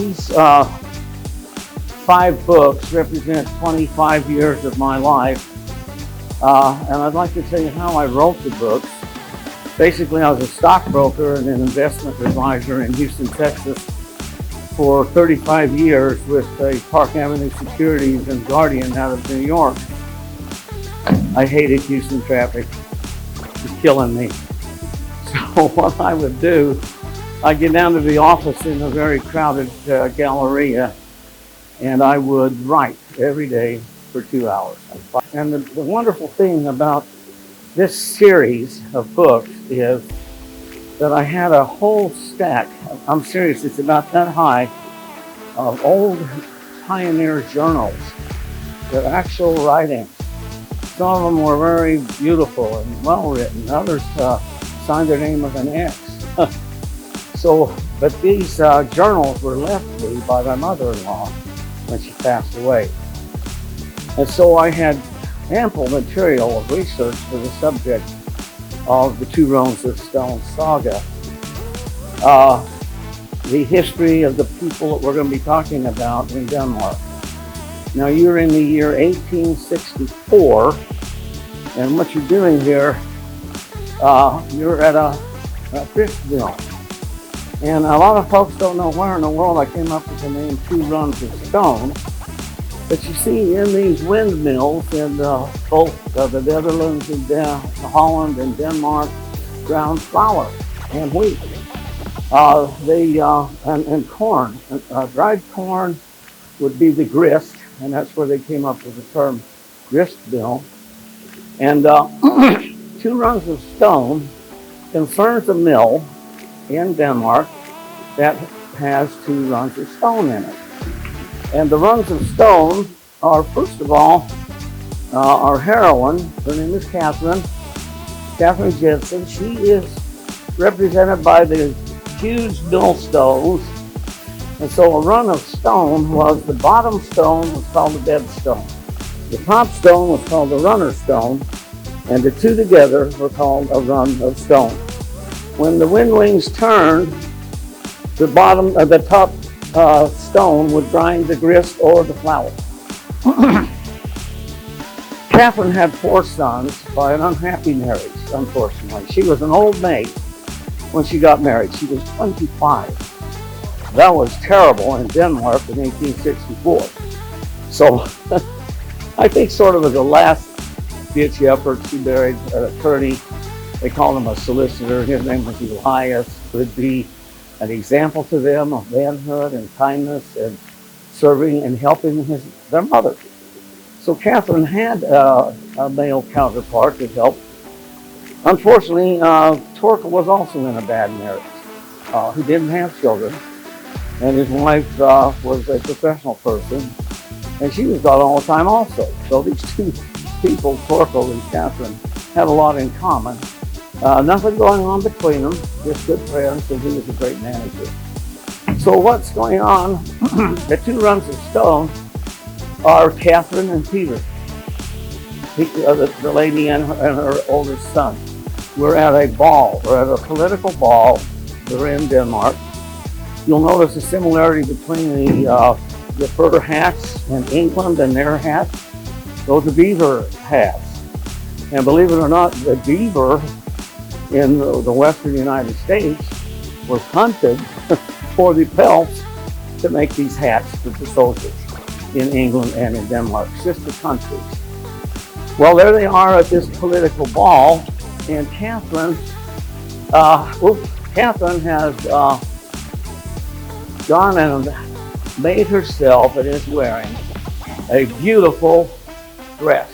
These 5 books represent 25 years of my life, and I'd like to tell you how I wrote the books. Basically, I was a stockbroker and an investment advisor in Houston, Texas for 35 years with Park Avenue Securities and Guardian out of New York. I hated Houston traffic. It was killing me. So what I would do, I'd get down to the office in a very crowded galleria, and I would write every day for 2 hours. And the wonderful thing about this series of books is that I had a whole stack, I'm serious, it's about that high, of old pioneer journals. They're actual writings. Some of them were very beautiful and well written. Others signed their name with an X. But these journals were left me by my mother-in-law when she passed away. And so I had ample material of research for the subject of the Two Rungs of Stone saga. The history of the people that we're going to be talking about in Denmark. Now you're in the year 1864, and what you're doing here, you're at a grist mill. And a lot of folks don't know where in the world I came up with the name Two Rungs of Stone. But you see in these windmills in both the Netherlands and Holland and Denmark, ground flour and wheat. And corn. Dried corn would be the grist, and that's where they came up with the term grist mill. And Two Rungs of Stone concerns a mill in Denmark that has 2 rungs of stone in it. And the rungs of stone are, first of all, our heroine. Her name is Catherine Jensen. She is represented by the huge millstones. And so a rung of stone was, the bottom stone was called the bed stone. The top stone was called the runner stone, and the 2 together were called a rung of stone. When the wind wings turned, the top stone would grind the grist or the flour. Catherine had 4 sons by an unhappy marriage, unfortunately. She was an old maid when she got married. She was 25. That was terrible in Denmark in 1864. So I think sort of as a last-ditch effort, she married an attorney. They called him a solicitor. His name was Elias. Would be an example to them of manhood and kindness and serving and helping their mother. So Catherine had a male counterpart that helped. Unfortunately, Torkel was also in a bad marriage. He didn't have children, and his wife was a professional person, and she was gone all the time also. So these 2 people, Torkel and Catherine, had a lot in common. Nothing going on between them, just good friends, and he was a great manager. So what's going on? The 2 rungs of stone are Catherine and Peter, the lady and her oldest son. We're at a ball, we're at a political ball. We're in Denmark. You'll notice a similarity between the fur hats in England and their hats. Those are beaver hats. And believe it or not, the beaver in the western United States was hunted for the pelts to make these hats for the soldiers in England and in Denmark, sister countries. Well, there they are at this political ball, and Catherine has gone and made herself and is wearing a beautiful dress.